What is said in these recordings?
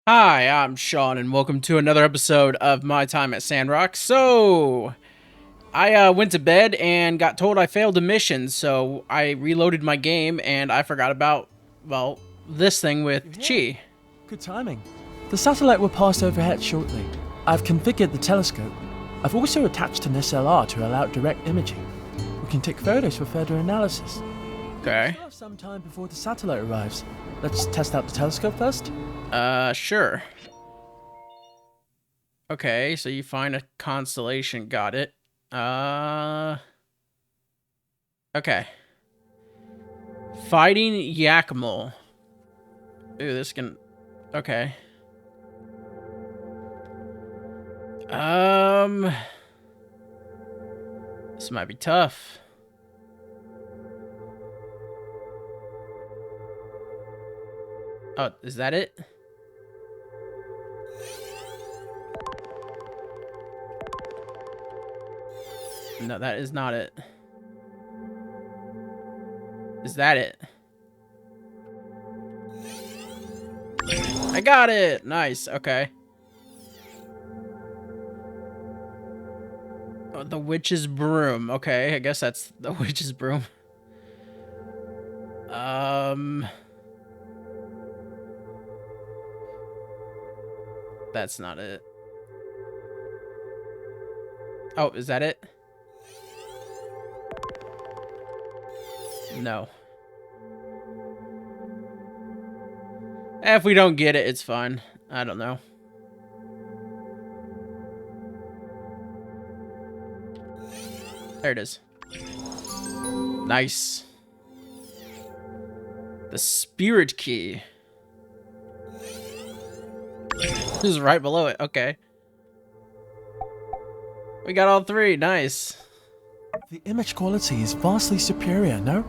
Hi, I'm Sean, and welcome to another episode of my time at Sandrock. So, I went to bed and got told I failed a mission, so I reloaded my game and I forgot about, well, this thing with Chi. Good timing. The satellite will pass overhead shortly. I've configured the telescope. I've also attached an SLR to allow direct imaging. We can take photos for further analysis. Okay. We still have some time before the satellite arrives. Let's test out the telescope first. Sure. Okay, so you find a constellation, got it. Okay. Fighting Yakmal. Ooh, this can... Okay. This might be tough. Oh, is that it? No, that is not it. Is that it? I got it! Nice, okay. Oh, the witch's broom. Okay, I guess that's the witch's broom. That's not it. Oh, is that it? No. If we don't get it, it's fine. I don't know. There it is. Nice. The spirit key. This is right below it. Okay. We got all three. Nice. The image quality is vastly superior, no?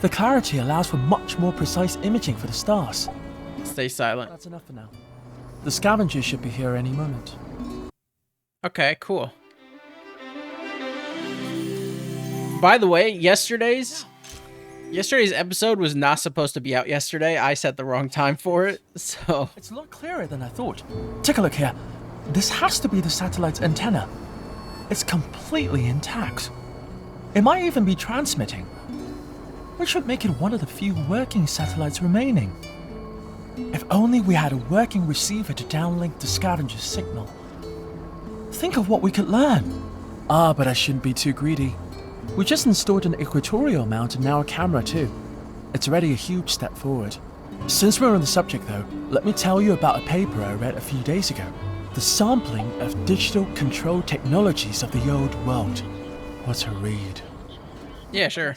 The clarity allows for much more precise imaging for the stars. Stay silent. That's enough for now. The scavengers should be here any moment. Okay, cool. By the way, yesterday's episode was not supposed to be out yesterday. I set the wrong time for it, so... It's a lot clearer than I thought. Take a look here. This has to be the satellite's antenna. It's completely intact. It might even be transmitting, which would make it one of the few working satellites remaining. If only we had a working receiver to downlink the scavenger's signal. Think of what we could learn. But I shouldn't be too greedy. We just installed an equatorial mount and now a camera too. It's already a huge step forward. Since we're on the subject though, let me tell you about a paper I read a few days ago. The sampling of digital control technologies of the old world. What a read. Yeah, sure.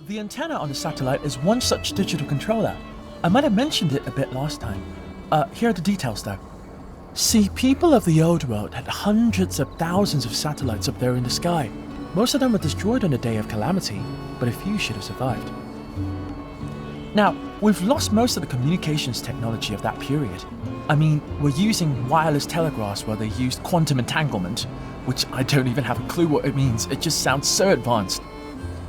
The antenna on the satellite is one such digital controller. I might have mentioned it a bit last time. Here are the details though. See, people of the old world had hundreds of thousands of satellites up there in the sky. Most of them were destroyed on the day of calamity, but a few should have survived. Now, we've lost most of the communications technology of that period. I mean, we're using wireless telegraphs while they used quantum entanglement, which I don't even have a clue what it means. It just sounds so advanced.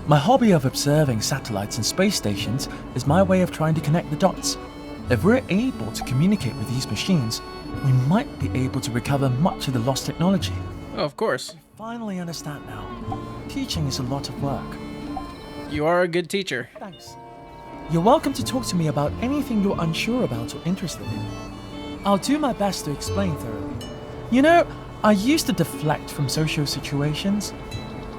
My hobby of observing satellites and space stations is my way of trying to connect the dots. If we're able to communicate with these machines, we might be able to recover much of the lost technology. Oh, of course. I finally understand now. Teaching is a lot of work. You are a good teacher. Thanks. You're welcome to talk to me about anything you're unsure about or interested in. I'll do my best to explain thoroughly. You know, I used to deflect from social situations,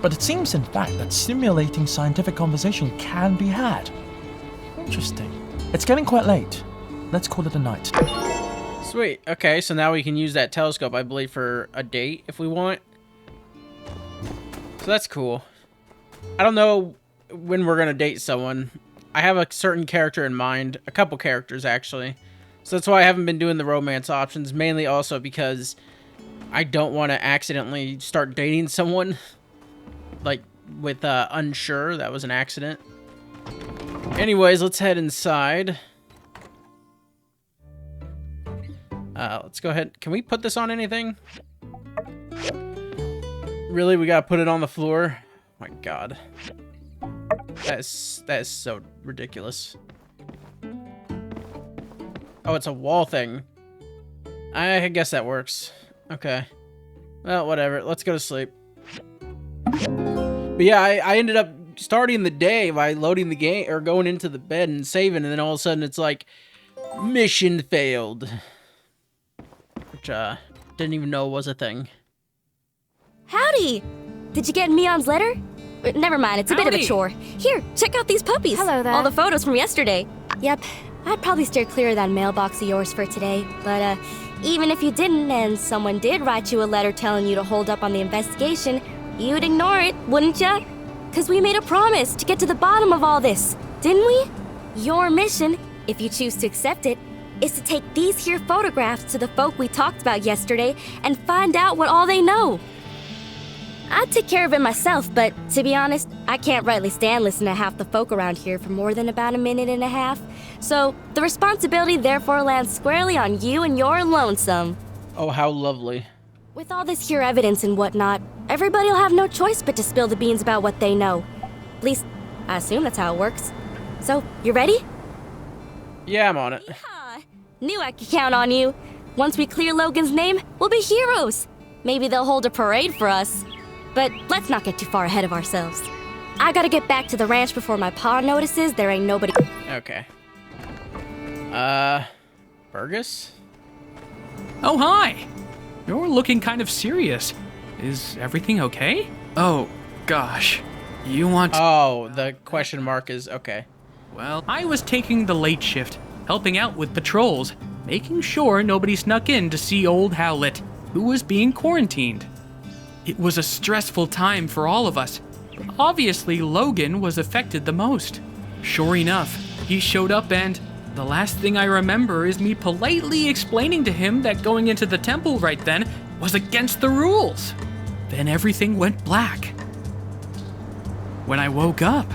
but it seems in fact that simulating scientific conversation can be had. Interesting. It's getting quite late. Let's call it a night. Sweet. Okay, so now we can use that telescope, I believe, for a date if we want. So that's cool. I don't know when we're gonna date someone. I have a certain character in mind. A couple characters, actually. So that's why I haven't been doing the romance options. Mainly also because I don't want to accidentally start dating someone. Like, with unsure. That was an accident. Anyways, let's head inside. Let's go ahead. Can we put this on anything? Really? We gotta put it on the floor? Oh my god. That is so ridiculous. Oh, it's a wall thing. I guess that works. Okay. Well, whatever. Let's go to sleep. But yeah, I ended up starting the day by loading the game, or going into the bed and saving, and then all of a sudden it's like, mission failed. Which, didn't even know was a thing. Howdy! Did you get Mion's letter? Never mind, it's a bit of a chore. Here, check out these puppies. Hello there. All the photos from yesterday. Yep, I'd probably steer clear of that mailbox of yours for today. But, even if you didn't and someone did write you a letter telling you to hold up on the investigation, you'd ignore it, wouldn't ya? 'Cause we made a promise to get to the bottom of all this, didn't we? Your mission, if you choose to accept it, is to take these here photographs to the folk we talked about yesterday and find out what all they know. I'd take care of it myself, but to be honest, I can't rightly stand listening to half the folk around here for more than about a minute and a half. So the responsibility therefore lands squarely on you and your lonesome. Oh, how lovely. With all this here evidence and whatnot, everybody'll have no choice but to spill the beans about what they know. At least, I assume that's how it works. So, you ready? Yeah, I'm on it. Yeehaw! Knew I could count on you. Once we clear Logan's name, we'll be heroes. Maybe they'll hold a parade for us. But let's not get too far ahead of ourselves. I gotta get back to the ranch before my pa notices there ain't nobody. Okay. Burgess? Oh, hi! You're looking kind of serious. Is everything okay? Oh, gosh. You want... Oh, the question mark is okay. Well, I was taking the late shift, helping out with patrols, making sure nobody snuck in to see old Howlett, who was being quarantined. It was a stressful time for all of us. Obviously, Logan was affected the most. Sure enough, he showed up and the last thing I remember is me politely explaining to him that going into the temple right then was against the rules. Then everything went black. When I woke up,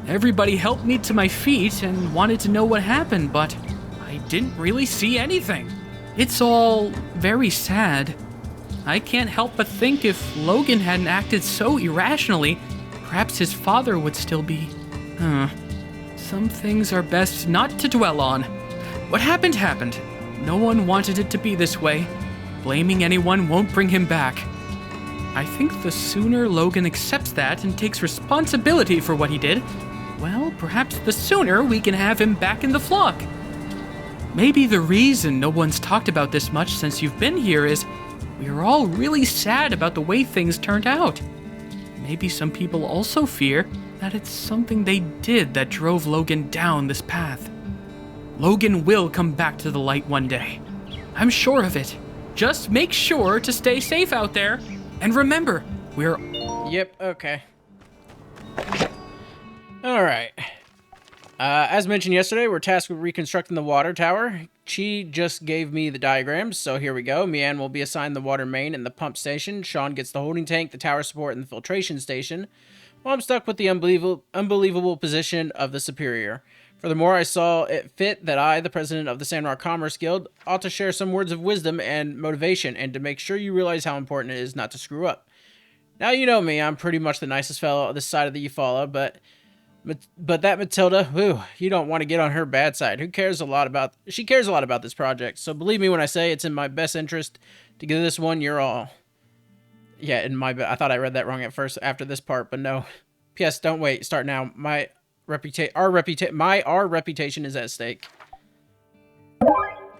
everybody helped me to my feet and wanted to know what happened, but I didn't really see anything. It's all very sad. I can't help but think if Logan hadn't acted so irrationally, perhaps his father would still be... Some things are best not to dwell on. What happened happened. No one wanted it to be this way. Blaming anyone won't bring him back. I think the sooner Logan accepts that and takes responsibility for what he did, well, perhaps the sooner we can have him back in the flock. Maybe the reason no one's talked about this much since you've been here is we're all really sad about the way things turned out. Maybe some people also fear that it's something they did that drove Logan down this path. Logan will come back to the light one day. I'm sure of it. Just make sure to stay safe out there. And remember, we're... Yep, okay. Alright. As mentioned yesterday, we're tasked with reconstructing the water tower. Chi just gave me the diagrams, so here we go. Mian will be assigned the water main and the pump station. Sean gets the holding tank, the tower support, and the filtration station. Well, I'm stuck with the unbelievable position of the superior. Furthermore, I saw it fit that I, the president of the Sandrock Commerce Guild, ought to share some words of wisdom and motivation, and to make sure you realize how important it is not to screw up. Now you know me, I'm pretty much the nicest fellow on this side of the Eufaula, but that Matilda, whew, you don't want to get on her bad side. She cares a lot about this project, so believe me when I say it's in my best interest to give this one your all. Yeah, I thought I read that wrong at first after this part, but no. P.S. Don't wait. Start now. Our reputation is at stake.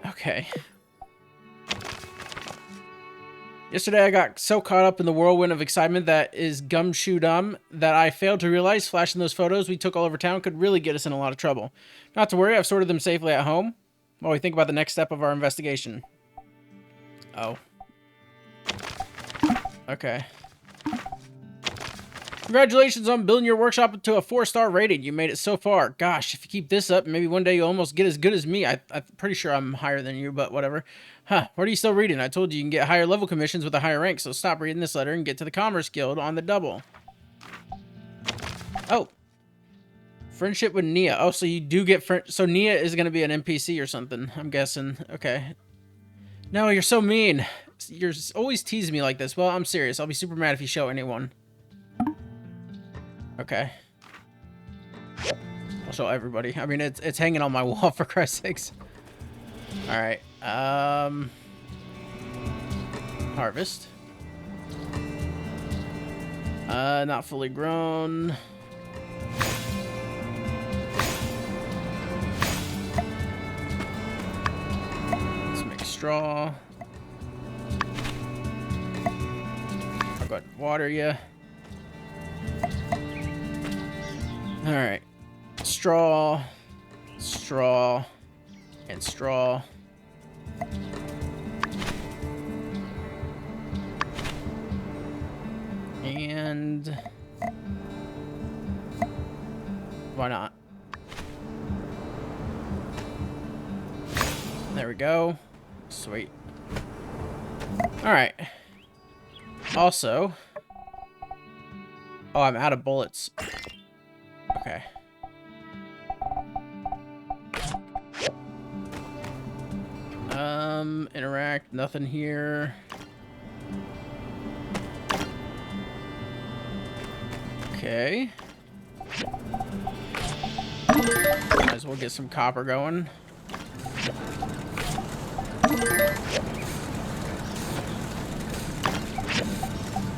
Okay. Yesterday I got so caught up in the whirlwind of excitement that is gumshoe-dumb that I failed to realize flashing those photos we took all over town could really get us in a lot of trouble. Not to worry, I've sorted them safely at home while we think about the next step of our investigation. Oh. Okay. Congratulations on building your workshop to a 4-star rating. You made it so far. Gosh, if you keep this up, maybe one day you'll almost get as good as me. I'm pretty sure I'm higher than you, but whatever. Huh, what are you still reading? I told you can get higher level commissions with a higher rank, so stop reading this letter and get to the Commerce Guild on the double. Oh. Friendship with Nia. Oh, so you do get so Nia is going to be an NPC or something, I'm guessing. Okay. No, you're so mean. You're always teasing me like this. Well, I'm serious. I'll be super mad if you show anyone. Okay. I'll show everybody. I mean, it's hanging on my wall, for Christ's sakes. Alright. Harvest. Not fully grown. Let's make straw. I'll go ahead and water you. Alright. Straw. Straw. And straw. And why not? There we go. Sweet. All right. Also, oh, I'm out of bullets. Okay. Interact, nothing here. Okay. Might as well get some copper going.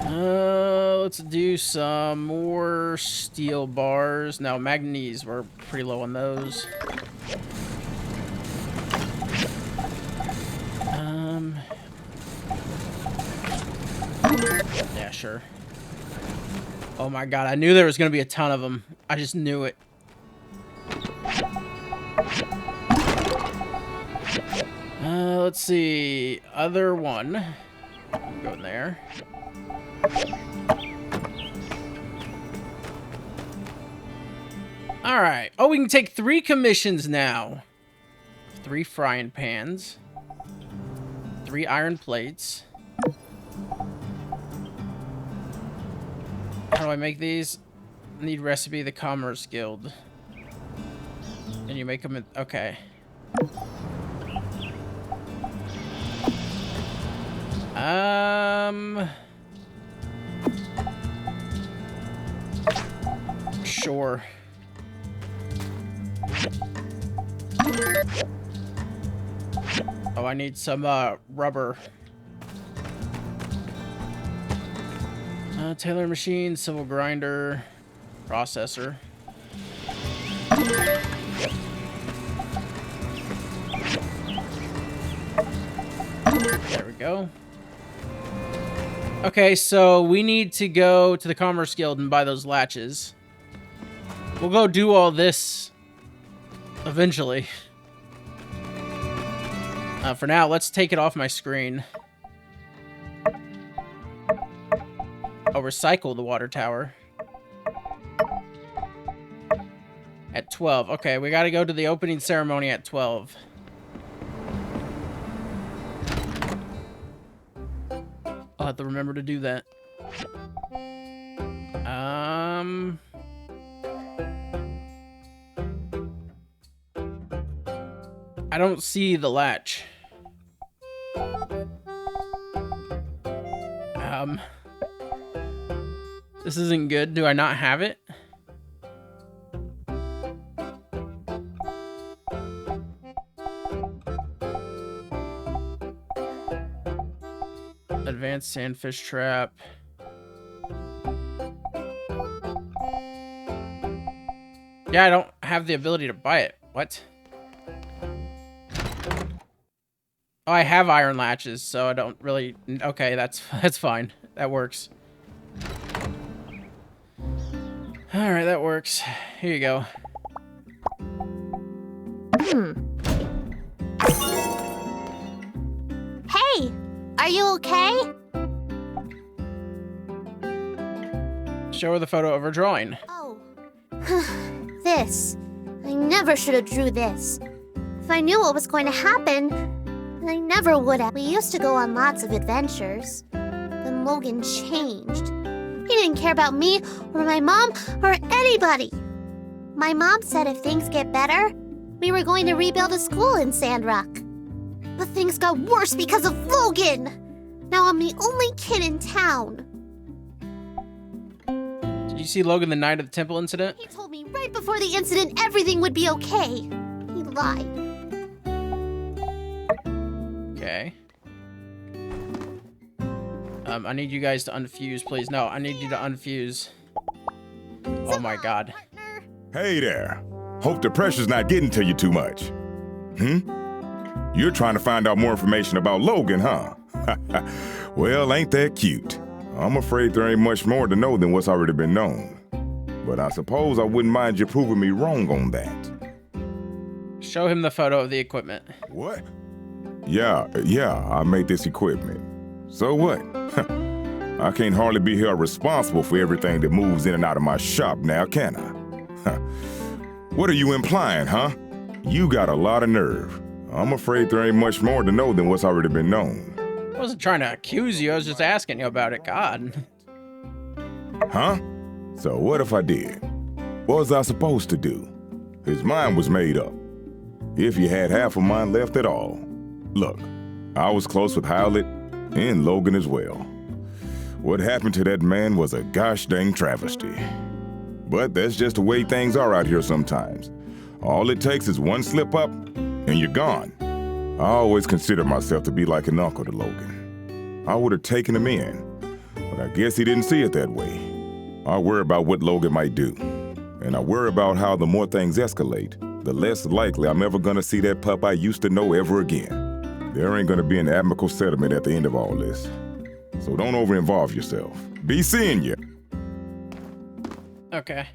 Let's do some more steel bars. Now, manganese, we're pretty low on those. Yeah, sure. Oh my god, I knew there was going to be a ton of them. I just knew it. Let's see. Other one. Go in there. Alright. Oh, we can take 3 commissions now. 3 frying pans. 3 iron plates. How do I make these? Need recipe, the Commerce Guild. And you make them in... Okay. Sure. Oh, I need some, rubber. Tailor machine, civil grinder, processor. There we go. Okay, so we need to go to the Commerce Guild and buy those latches. We'll go do all this eventually. For now, let's take it off my screen. I'll recycle the water tower. At 12. Okay, we gotta go to the opening ceremony at 12. I'll have to remember to do that. I don't see the latch. This isn't good. Do I not have it? Advanced sandfish trap. Yeah, I don't have the ability to buy it. What? Oh, I have iron latches, so I don't really... Okay, that's fine. That works. Alright, that works. Here you go. Hey! Are you okay? Show her the photo of her drawing. Oh. This. I never should have drew this. If I knew what was going to happen, I never would have. We used to go on lots of adventures. Then Logan changed. He didn't care about me, or my mom, or anybody. My mom said if things get better, we were going to rebuild a school in Sandrock. But things got worse because of Logan! Now I'm the only kid in town. Did you see Logan the night of the temple incident? He told me right before the incident everything would be okay. He lied. Okay. I need you guys to unfuse, please. No, I need you to unfuse. Oh my god. Hey there. Hope the pressure's not getting to you too much. You're trying to find out more information about Logan, huh? Well, ain't that cute? I'm afraid there ain't much more to know than what's already been known. But I suppose I wouldn't mind you proving me wrong on that. Show him the photo of the equipment. What? Yeah, I made this equipment. So what? I can't hardly be held responsible for everything that moves in and out of my shop now, can I? What are you implying, huh? You got a lot of nerve. I'm afraid there ain't much more to know than what's already been known. I wasn't trying to accuse you, I was just asking you about it, God. Huh? So what if I did? What was I supposed to do? His mind was made up. If he had half of mine left at all. Look, I was close with Howlett and Logan as well. What happened to that man was a gosh dang travesty. But that's just the way things are out here sometimes. All it takes is one slip up, and you're gone. I always considered myself to be like an uncle to Logan. I would have taken him in, but I guess he didn't see it that way. I worry about what Logan might do, and I worry about how the more things escalate, the less likely I'm ever gonna see that pup I used to know ever again. There ain't gonna be an amicable settlement at the end of all this. So don't over-involve yourself. Be seeing you. Okay.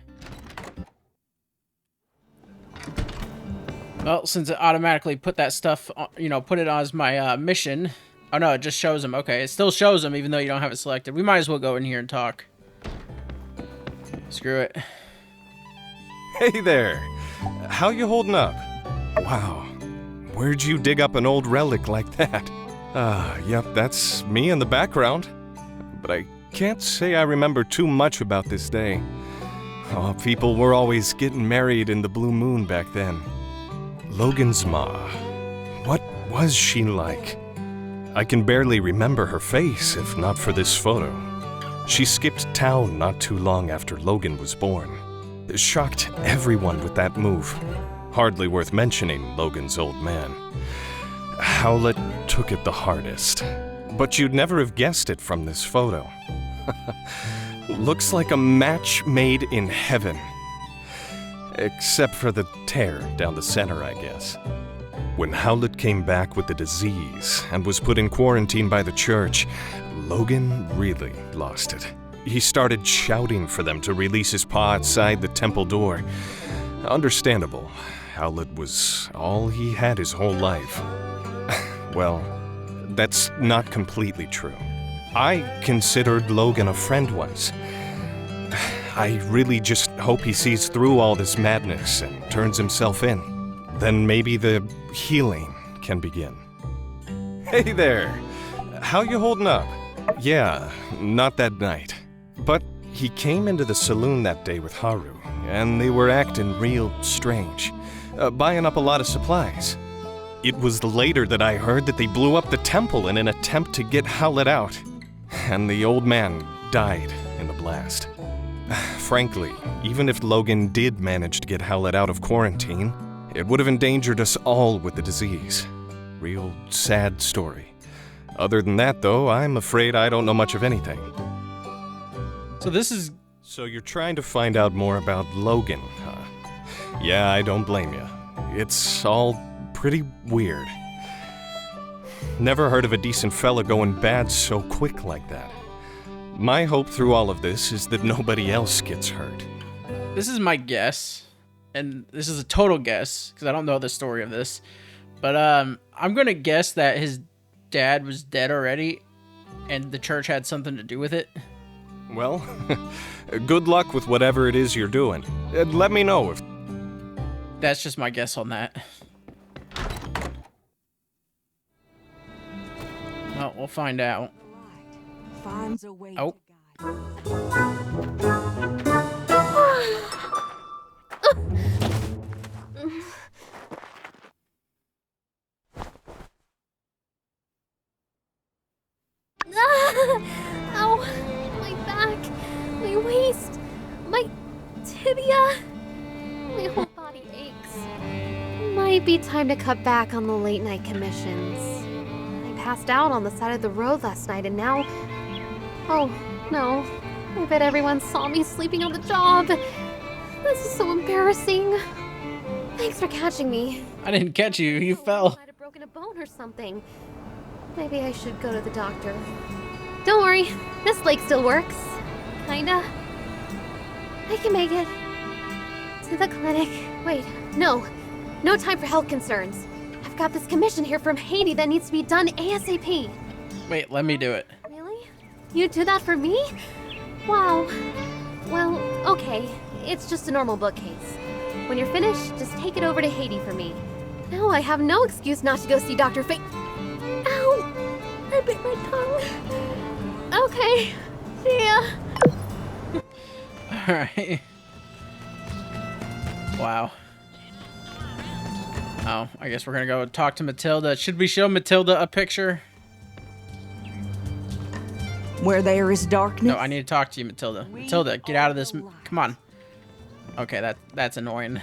Well, since it automatically put that stuff, put it as my mission. Oh no, it just shows them. Okay, it still shows them even though you don't have it selected. We might as well go in here and talk. Screw it. Hey there. How you holding up? Wow. Where'd you dig up an old relic like that? Yep, that's me in the background. But I can't say I remember too much about this day. Oh, people were always getting married in the blue moon back then. Logan's ma. What was she like? I can barely remember her face if not for this photo. She skipped town not too long after Logan was born. Shocked everyone with that move. Hardly worth mentioning Logan's old man. Howlett took it the hardest. But you'd never have guessed it from this photo. Looks like a match made in heaven. Except for the tear down the center, I guess. When Howlett came back with the disease and was put in quarantine by the church, Logan really lost it. He started shouting for them to release his paw outside the temple door. Understandable. Howlett was all he had his whole life. Well, that's not completely true. I considered Logan a friend once. I really just hope he sees through all this madness and turns himself in. Then maybe the healing can begin. Hey there! How you holding up? Yeah, not that night. But he came into the saloon that day with Haru, and they were acting real strange, buying up a lot of supplies. It was later that I heard that they blew up the temple in an attempt to get Howlett out, and the old man died in the blast. Frankly, even if Logan did manage to get Howlett out of quarantine, it would have endangered us all with the disease. Real sad story. Other than that, though, I'm afraid I don't know much of anything. So this is... So you're trying to find out more about Logan, huh? Yeah, I don't blame you. It's all pretty weird. Never heard of a decent fella going bad so quick like that. My hope through all of this is that nobody else gets hurt. This is my guess, and this is a total guess, because I don't know the story of this, but I'm going to guess that his dad was dead already, and the church had something to do with it. Well, good luck with whatever it is you're doing. Let me know if... That's just my guess on that. Well, we'll find out. Finds a way Oh. to Ow! My back, my waist, my tibia, my whole body aches. Might be time to cut back on the late night commissions. I passed out on the side of the road last night and now Oh, no. I bet everyone saw me sleeping on the job. This is so embarrassing. Thanks for catching me. I didn't catch you. You I fell. might have broken a bone or something. Maybe I should go to the doctor. Don't worry. This lake still works. Kinda. I can make it. To the clinic. Wait, no. No time for health concerns. I've got this commission here from Haiti that needs to be done ASAP. Wait, let me do it. Really? You do that for me? Wow. Well, okay. It's just a normal bookcase. When you're finished, just take it over to Haiti for me. Now I have no excuse not to go see Dr. Fa- Ow! I bit my tongue. Okay. See ya. Alright. Wow. Oh, I guess we're gonna go talk to Matilda. Should we show Matilda a picture? Where there is darkness. No, I need to talk to you, Matilda. Matilda, get out of this. Come on. Okay, that's annoying.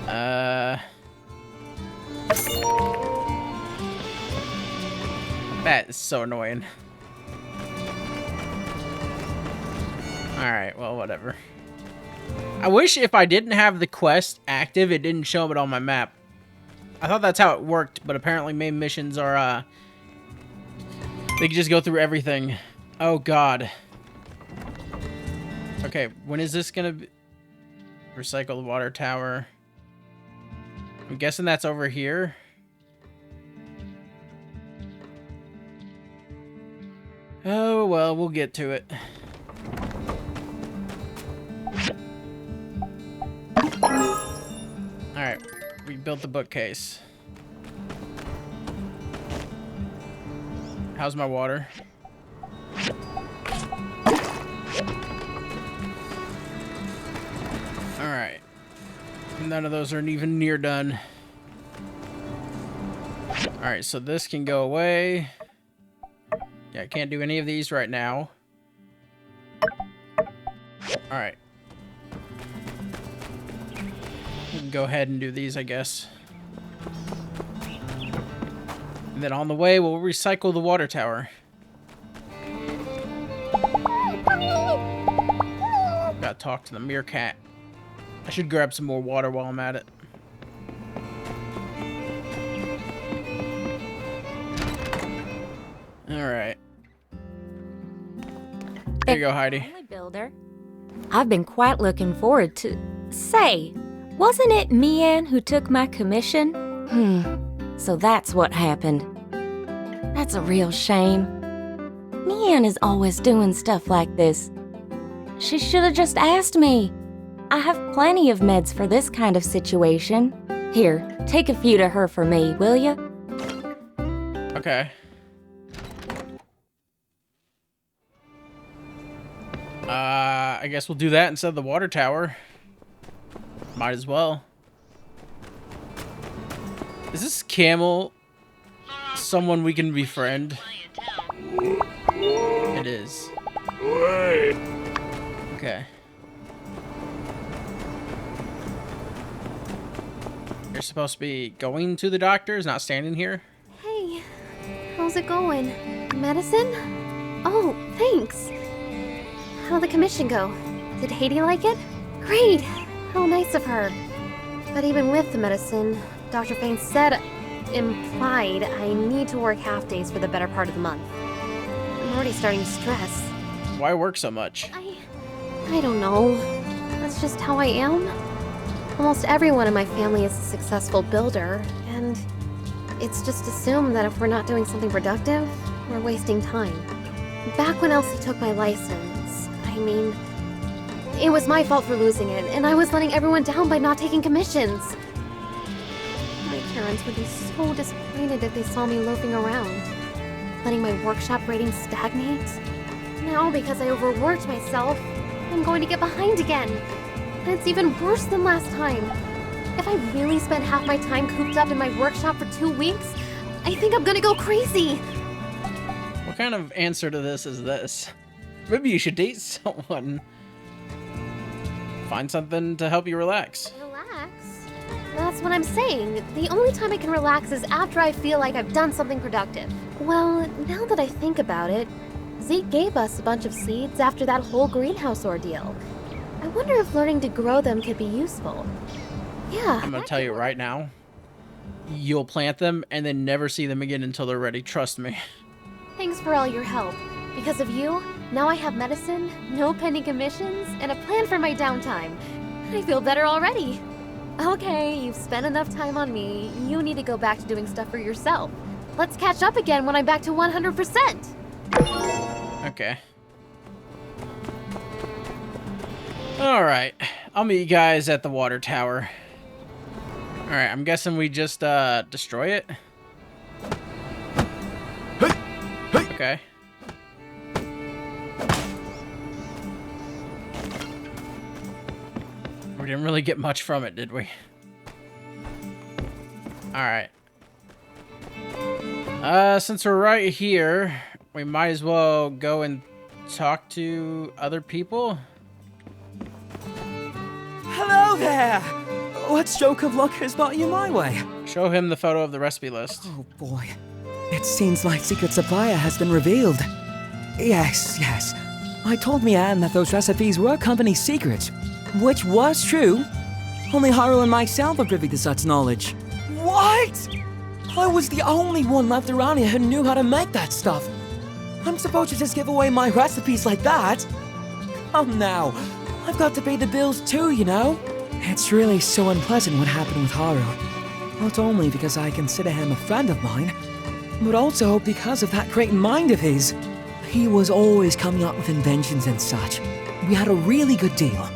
That is so annoying. Alright, well, whatever. I wish if I didn't have the quest active, it didn't show it on my map. I thought that's how it worked, but apparently main missions are, they can just go through everything. Oh, God. Okay, when is this gonna be? Recycle the water tower. I'm guessing that's over here. Oh, well, we'll get to it. Alright, we built the bookcase. How's my water? Alright. None of those are even near done. Alright, so this can go away. Yeah, I can't do any of these right now. Alright. We can go ahead and do these, I guess. And then on the way, we'll recycle the water tower. Gotta talk to the meerkat. I should grab some more water while I'm at it. Alright. There you go, Heidi. Only builder. I've been quite looking forward to... Say, wasn't it Mian who took my commission? So that's what happened. That's a real shame. Mian is always doing stuff like this. She should have just asked me. I have plenty of meds for this kind of situation. Here, take a few to her for me, will ya? Okay. I guess we'll do that instead of the water tower. Might as well. Is this camel someone we can befriend? It is. Okay. You're supposed to be going to the doctor's, not standing here? Hey, how's it going? Medicine? Oh, thanks. How'd the commission go? Did Haiti like it? Great! How nice of her. But even with the medicine, Dr. Fain implied I need to work half days for the better part of the month. I'm already starting to stress. Why work so much? I don't know. That's just how I am. Almost everyone in my family is a successful builder, and it's just assumed that if we're not doing something productive, we're wasting time. Back when Elsie took my license, it was my fault for losing it, and I was letting everyone down by not taking commissions. My parents would be so disappointed if they saw me loafing around, letting my workshop ratings stagnate. Now, because I overworked myself, I'm going to get behind again. And it's even worse than last time. If I really spent half my time cooped up in my workshop for 2 weeks, I think I'm gonna go crazy. What kind of answer to this is this? Maybe you should date someone. Find something to help you relax. Relax? That's what I'm saying. The only time I can relax is after I feel like I've done something productive. Well, now that I think about it, Zeke gave us a bunch of seeds after that whole greenhouse ordeal. I wonder if learning to grow them could be useful. Yeah. I'm gonna tell you right now, you'll plant them and then never see them again until they're ready. Trust me. Thanks for all your help. Because of you, now I have medicine, no pending commissions, and a plan for my downtime. I feel better already. Okay, you've spent enough time on me. You need to go back to doing stuff for yourself. Let's catch up again when I'm back to 100%. Okay. Alright. I'll meet you guys at the water tower. Alright, I'm guessing we just destroy it. Okay. We didn't really get much from it, did we? Alright. Since we're right here, we might as well go and talk to other people. Hello there! What stroke of luck has brought you my way? Show him the photo of the recipe list. Oh boy. It seems like Secret Supplier has been revealed. Yes. I told Mianne that those recipes were company secrets, which was true. Only Haru and myself are privy to such knowledge. What? I was the only one left around here who knew how to make that stuff. I'm supposed to just give away my recipes like that? Come now. I've got to pay the bills too, you know? It's really so unpleasant what happened with Haru. Not only because I consider him a friend of mine, but also because of that great mind of his. He was always coming up with inventions and such. We had a really good deal.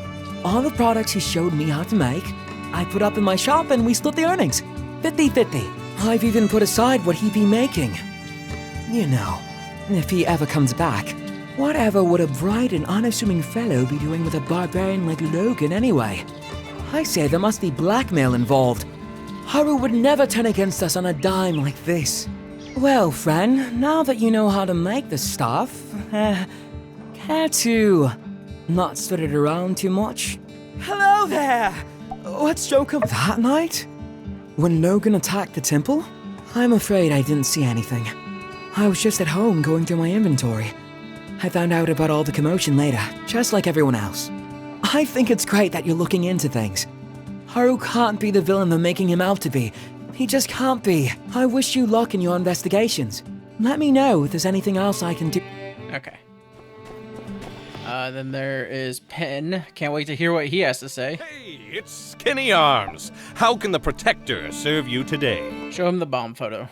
All the products he showed me how to make, I put up in my shop and we split the earnings. 50-50. I've even put aside what he'd be making. You know, if he ever comes back, whatever would a bright and unassuming fellow be doing with a barbarian like Logan anyway? I say there must be blackmail involved. Haru would never turn against us on a dime like this. Well, friend, now that you know how to make the stuff, care to not spread it around too much? Hello there! What stroke of that night? When Logan attacked the temple? I'm afraid I didn't see anything. I was just at home going through my inventory. I found out about all the commotion later, just like everyone else. I think it's great that you're looking into things. Haru can't be the villain they're making him out to be. He just can't be. I wish you luck in your investigations. Let me know if there's anything else I can do. Okay. Then there is Penn. Can't wait to hear what he has to say. Hey, it's Skinny Arms. How can the Protector serve you today? Show him the bomb photo.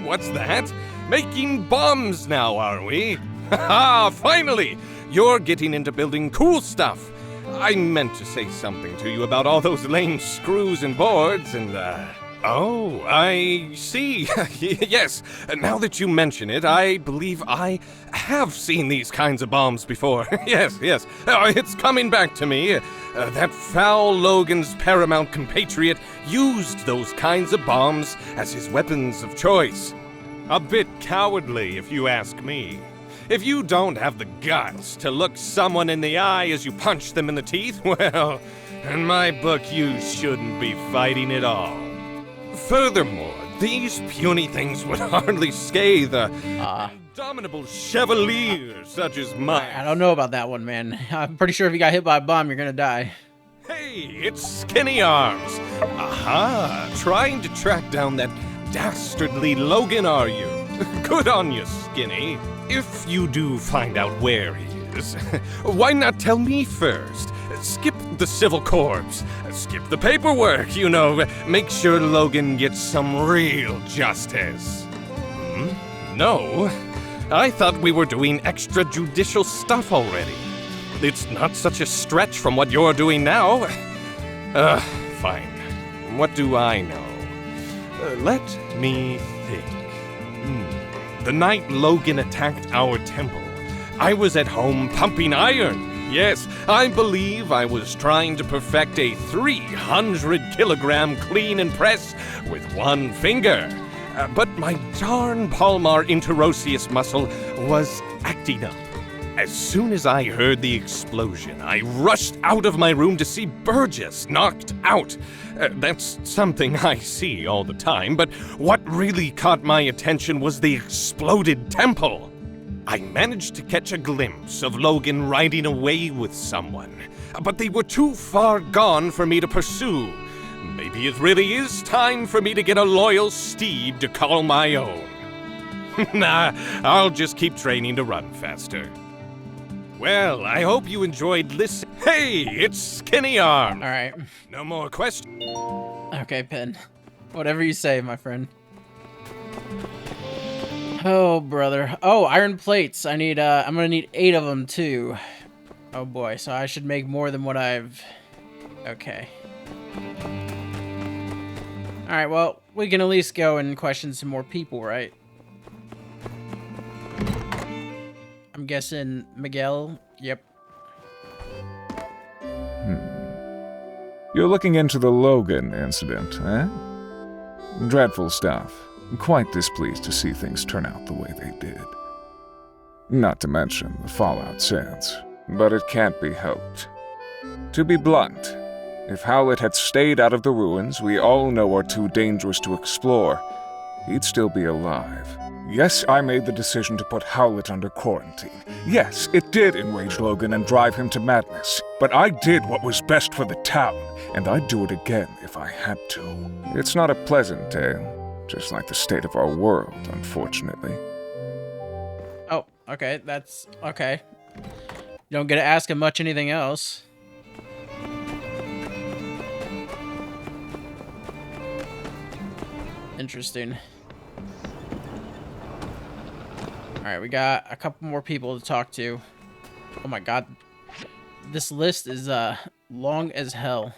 What's that? Making bombs now, are we? Haha, finally! You're getting into building cool stuff. I meant to say something to you about all those lame screws and boards and, Oh, I see. Yes, now that you mention it, I believe I have seen these kinds of bombs before. Yes. It's coming back to me. That foul Logan's paramount compatriot used those kinds of bombs as his weapons of choice. A bit cowardly, if you ask me. If you don't have the guts to look someone in the eye as you punch them in the teeth, well, in my book, you shouldn't be fighting at all. Furthermore, these puny things would hardly scathe a indomitable chevalier such as mine. I don't know about that one, man. I'm pretty sure if you got hit by a bomb, you're gonna die. Hey, it's Skinny Arms. Aha, trying to track down that dastardly Logan, are you? Good on you, Skinny. If you do find out where he is, why not tell me first? Skip the civil corps. Skip the paperwork, you know. Make sure Logan gets some real justice. No? I thought we were doing extrajudicial stuff already. It's not such a stretch from what you're doing now. Fine. What do I know? Let me think. The night Logan attacked our temple, I was at home pumping iron. Yes, I believe I was trying to perfect a 300-kilogram clean and press with one finger. But my darn palmar interosseous muscle was acting up. As soon as I heard the explosion, I rushed out of my room to see Burgess knocked out. That's something I see all the time, but what really caught my attention was the exploded temple. I managed to catch a glimpse of Logan riding away with someone, but they were too far gone for me to pursue. Maybe it really is time for me to get a loyal steed to call my own. Nah, I'll just keep training to run faster. Well, I hope you enjoyed listening. Hey, it's Skinny Arm. All right. No more questions. Okay, Pen. Whatever you say, my friend. Oh, brother. Oh, iron plates. I'm gonna need 8 of them, too. Oh, boy. So I should make more than what I've... Okay. Alright, well, we can at least go and question some more people, right? I'm guessing Miguel. Yep. You're looking into the Logan incident, eh? Dreadful stuff. Quite displeased to see things turn out the way they did. Not to mention the fallout since, but it can't be helped. To be blunt, if Howlett had stayed out of the ruins we all know are too dangerous to explore, he'd still be alive. Yes, I made the decision to put Howlett under quarantine. Yes, it did enrage Logan and drive him to madness. But I did what was best for the town, and I'd do it again if I had to. It's not a pleasant tale, just like the state of our world, unfortunately. Oh, okay, that's... okay. You don't get to ask him much anything else. Interesting. Alright, we got a couple more people to talk to. Oh my god. This list is long as hell.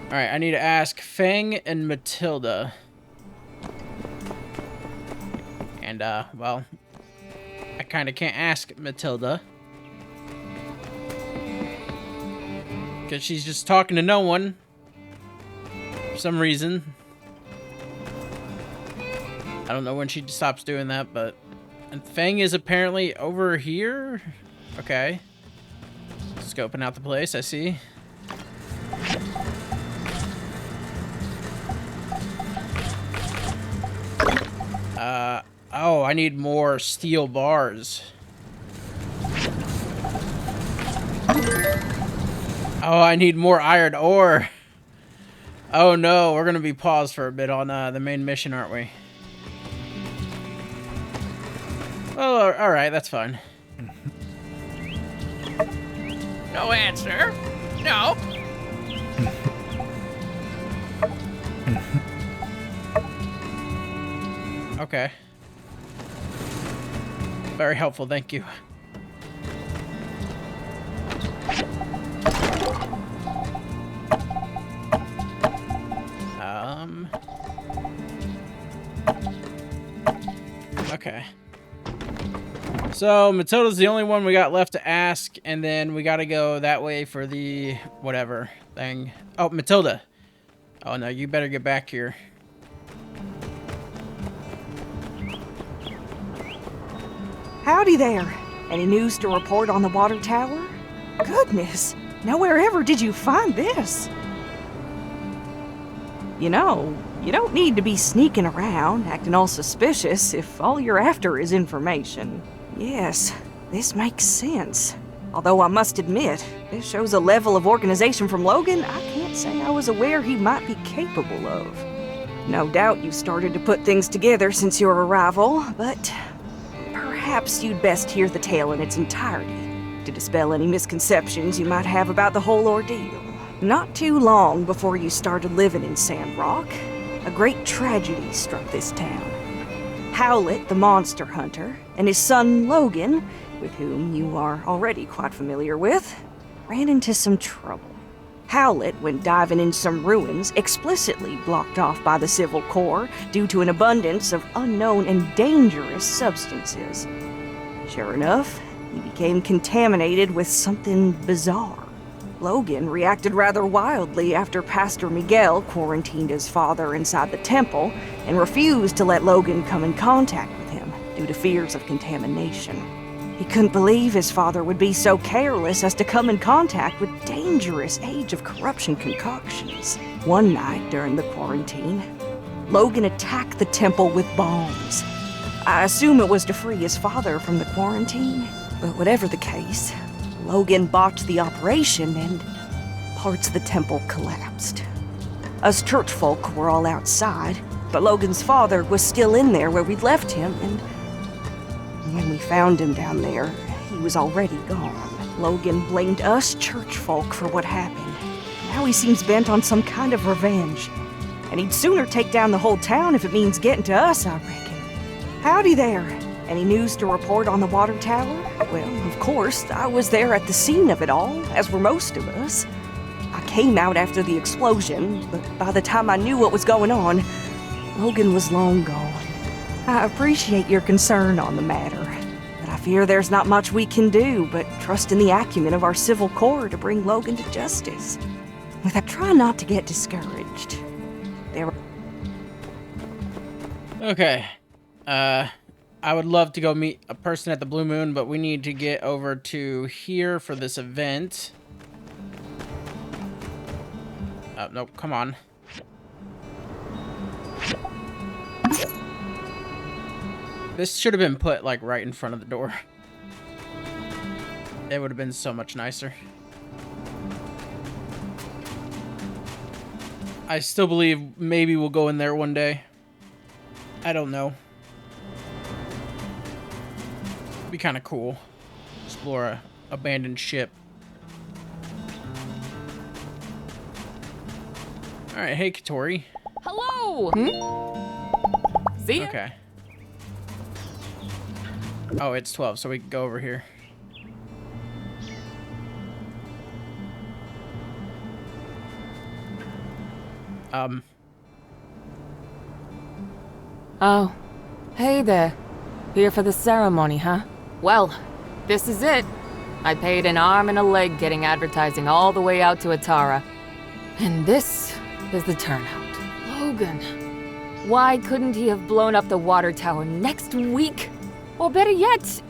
Alright, I need to ask Fang and Matilda. And, well, I kind of can't ask Matilda. Because she's just talking to no one. For some reason. I don't know when she stops doing that, but... And Fang is apparently over here? Okay. Scoping out the place, I see. Oh, I need more steel bars. Oh, I need more iron ore. Oh no, we're gonna be paused for a bit on the main mission, aren't we? Oh, alright, that's fine. No answer. No. Okay. Very helpful, thank you. Okay. So, Matilda's the only one we got left to ask, and then we gotta go that way for the whatever thing. Oh, Matilda. Oh no, you better get back here. Howdy there. Any news to report on the water tower? Goodness, nowhere ever did you find this. You know, you don't need to be sneaking around, acting all suspicious if all you're after is information. Yes, this makes sense. Although I must admit, this shows a level of organization from Logan I can't say I was aware he might be capable of. No doubt you started to put things together since your arrival, but perhaps you'd best hear the tale in its entirety to dispel any misconceptions you might have about the whole ordeal. Not too long before you started living in Sandrock, a great tragedy struck this town. Howlett, the monster hunter, and his son Logan, with whom you are already quite familiar with, ran into some trouble. Howlett, when diving in some ruins, explicitly blocked off by the Civil Corps due to an abundance of unknown and dangerous substances. Sure enough, he became contaminated with something bizarre. Logan reacted rather wildly after Pastor Miguel quarantined his father inside the temple and refused to let Logan come in contact with him due to fears of contamination. He couldn't believe his father would be so careless as to come in contact with dangerous Age of Corruption concoctions. One night during the quarantine, Logan attacked the temple with bombs. I assume it was to free his father from the quarantine, but whatever the case, Logan botched the operation and parts of the temple collapsed. Us church folk were all outside, but Logan's father was still in there where we'd left him, and when we found him down there, he was already gone. Logan blamed us church folk for what happened. Now he seems bent on some kind of revenge, and he'd sooner take down the whole town if it means getting to us, I reckon. Howdy there. Any news to report on the water tower? Well, of course, I was there at the scene of it all, as were most of us. I came out after the explosion, but by the time I knew what was going on, Logan was long gone. I appreciate your concern on the matter, but I fear there's not much we can do but trust in the acumen of our civil corps to bring Logan to justice. Without trying not to get discouraged. Okay. I would love to go meet a person at the Blue Moon, but we need to get over to here for this event. Nope, come on. This should have been put, like, right in front of the door. It would have been so much nicer. I still believe maybe we'll go in there one day. I don't know. Be kind of cool. Explore a abandoned ship. All right, hey Katori. Hello. See ya. Okay. Oh, it's 12, so we can go over here. Oh, hey there. Here for the ceremony, huh? Well, this is it. I paid an arm and a leg getting advertising all the way out to Atara. And this is the turnout. Logan. Why couldn't he have blown up the water tower next week? Or better yet,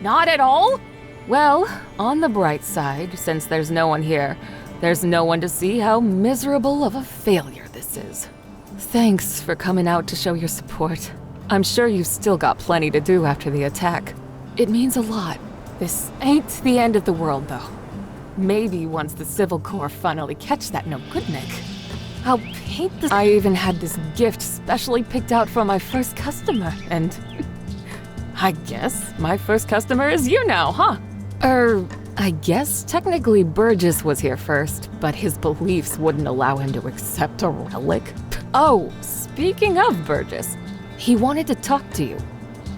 not at all? Well, on the bright side, since there's no one here, there's no one to see how miserable of a failure this is. Thanks for coming out to show your support. I'm sure you've still got plenty to do after the attack. It means a lot. This ain't the end of the world, though. Maybe once the Civil Corps finally catch that no-good Nick, I'll paint this. I even had this gift specially picked out for my first customer, and I guess my first customer is you now, huh? I guess technically Burgess was here first, but his beliefs wouldn't allow him to accept a relic. Oh, speaking of Burgess, he wanted to talk to you.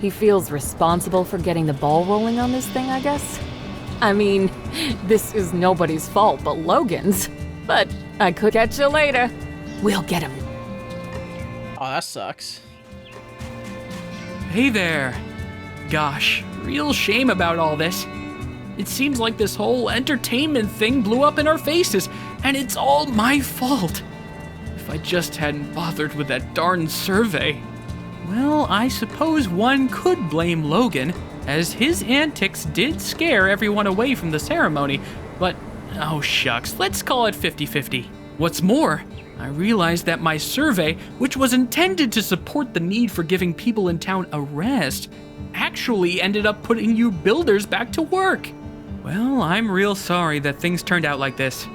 He feels responsible for getting the ball rolling on this thing, I guess. I mean, this is nobody's fault but Logan's. But I could catch you later. We'll get him. Oh, that sucks. Hey there. Gosh, real shame about all this. It seems like this whole entertainment thing blew up in our faces, and it's all my fault. If I just hadn't bothered with that darn survey. Well, I suppose one could blame Logan, as his antics did scare everyone away from the ceremony, but oh shucks, let's call it 50-50. What's more, I realized that my survey, which was intended to support the need for giving people in town a rest, actually ended up putting you builders back to work. Well, I'm real sorry that things turned out like this.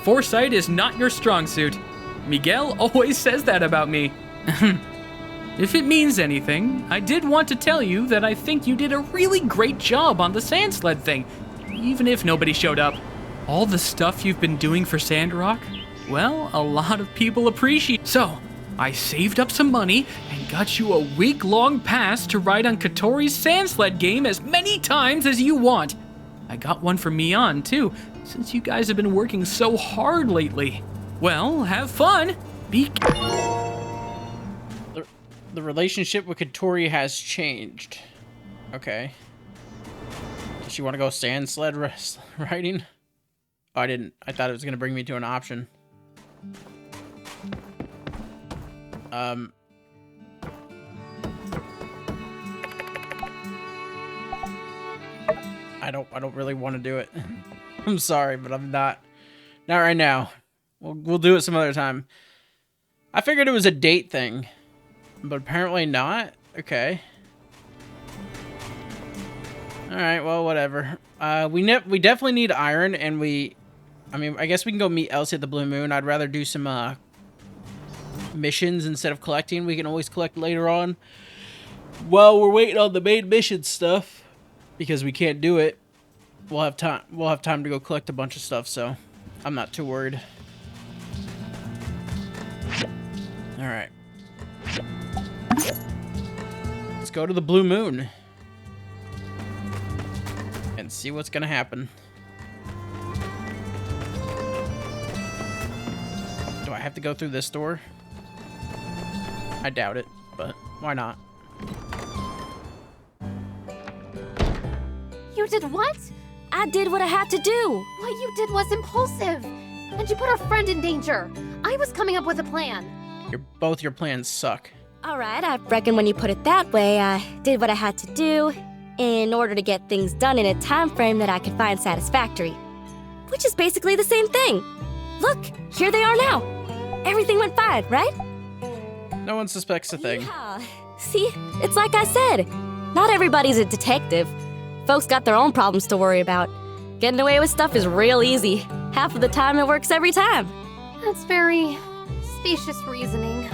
Foresight is not your strong suit. Miguel always says that about me. If it means anything, I did want to tell you that I think you did a really great job on the sand sled thing, even if nobody showed up. All the stuff you've been doing for Sandrock, well, a lot of people appreciate. So, I saved up some money and got you a week-long pass to ride on Katori's sand sled game as many times as you want. I got one for Mian, too, since you guys have been working so hard lately. Well, have fun. The relationship with Katori has changed. Okay. Does she want to go sand sled riding? Oh, I didn't. I thought it was going to bring me to an option. I don't really want to do it. I'm sorry, but I'm not right now. We'll do it some other time. I figured it was a date thing, but apparently not. Okay. All right, well, whatever. We definitely need iron, and I mean, I guess we can go meet Elsie at the Blue Moon. I'd rather do some missions instead of collecting. We can always collect later on while we're waiting on the main mission stuff, because we can't do it. We'll have time to go collect a bunch of stuff, so I'm not too worried. All right. Let's go to the Blue Moon and see what's gonna happen. Do I have to go through this door? I doubt it, but why not? You did what? I did what I had to do. What you did was impulsive. And you put our friend in danger. I was coming up with a plan. Both your plans suck. All right, I reckon when you put it that way, I did what I had to do in order to get things done in a time frame that I could find satisfactory. Which is basically the same thing. Look, here they are now. Everything went fine, right? No one suspects a thing. Yeah. See, it's like I said. Not everybody's a detective. Folks got their own problems to worry about. Getting away with stuff is real easy. Half of the time it works every time. That's very specious reasoning.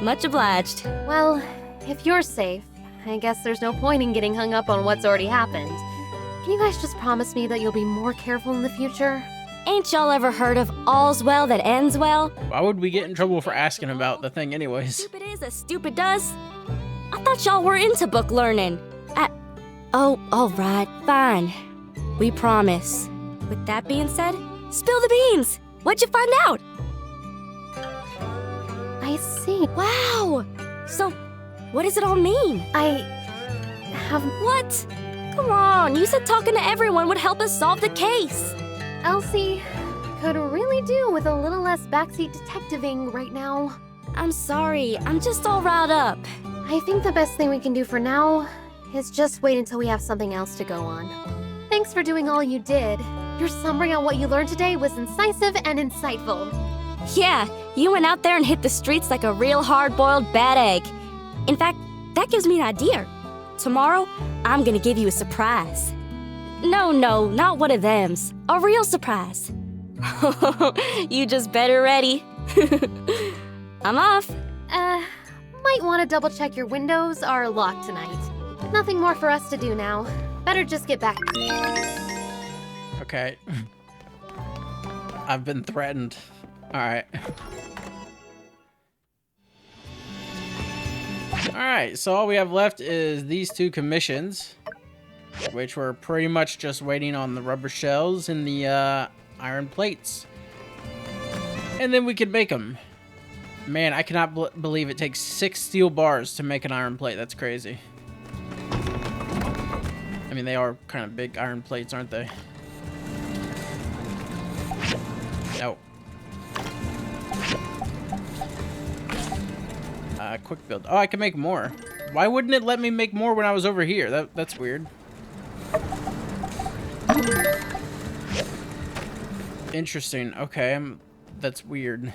Much obliged. Well, if you're safe, I guess there's no point in getting hung up on what's already happened. Can you guys just promise me that you'll be more careful in the future? Ain't y'all ever heard of all's well that ends well? Why would we get in trouble for asking about the thing anyways? Stupid is as stupid does. I thought y'all were into book learning. Oh, all right, fine. We promise. With that being said, spill the beans. What'd you find out? I see. Wow. So, what does it all mean? I have... What? Come on, you said talking to everyone would help us solve the case. Elsie could really do with a little less backseat detectiving right now. I'm sorry, I'm just all riled up. I think the best thing we can do for now is just wait until we have something else to go on. Thanks for doing all you did. Your summary on what you learned today was incisive and insightful. Yeah, you went out there and hit the streets like a real hard-boiled bad egg. In fact, that gives me an idea. Tomorrow, I'm gonna give you a surprise. No, not one of thems. A real surprise. You just better ready. I'm off. Might want to double-check your windows are locked tonight. Nothing more for us to do now. Better just get back. Okay. I've been threatened. Alright. Alright, so all we have left is these two commissions, which we're pretty much just waiting on the rubber shells and the iron plates. And then we can make them. Man, I cannot believe it takes 6 steel bars to make an iron plate. That's crazy. I mean, they are kind of big iron plates, aren't they? No. Quick build. Oh, I can make more. Why wouldn't it let me make more when I was over here? That's weird. Interesting. Okay, that's weird.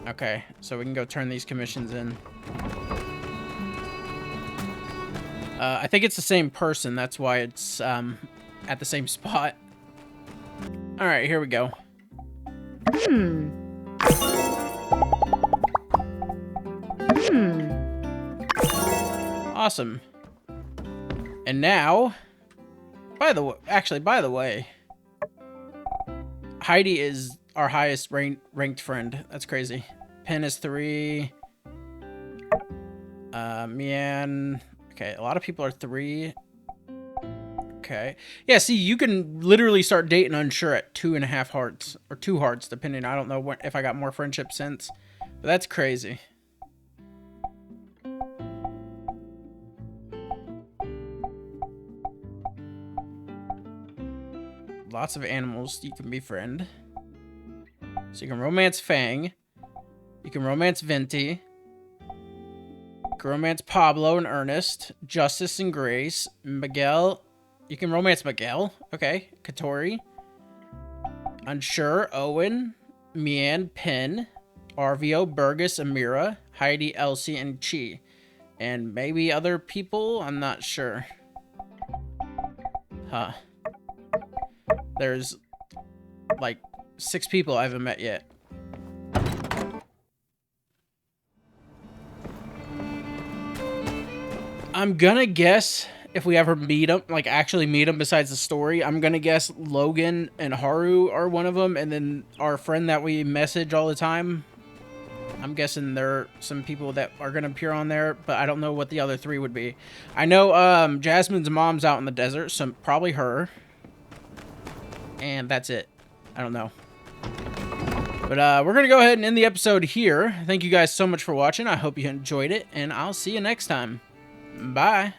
Okay, so we can go turn these commissions in. I think it's the same person. That's why it's at the same spot. All right, here we go. Awesome. And now, by the way, Heidi is our highest ranked friend. That's crazy. Pen is 3. Mian. Okay, a lot of people are 3. Okay. Yeah, see, you can literally start dating Unsure at 2.5 hearts. Or 2 hearts, depending. I don't know if I got more friendship since. But that's crazy. Lots of animals you can befriend. So you can romance Fang. You can romance Venti. can romance Pablo and Ernest. Justice and Grace. Miguel. You can romance Miguel. Okay. Katori. Unsure. Owen. Mian. Pin. Arvio. Burgess. Amira. Heidi. Elsie. And Chi. And maybe other people? I'm not sure. Huh. There's like 6 people I haven't met yet. I'm gonna guess if we ever meet them, like actually meet them besides the story, I'm gonna guess Logan and Haru are one of them, and then our friend that we message all the time, I'm guessing there are some people that are gonna appear on there, but I don't know what the other 3 would be. I know Jasmine's mom's out in the desert, so probably her. And that's it. I don't know. But we're going to go ahead and end the episode here. Thank you guys so much for watching. I hope you enjoyed it, and I'll see you next time. Bye.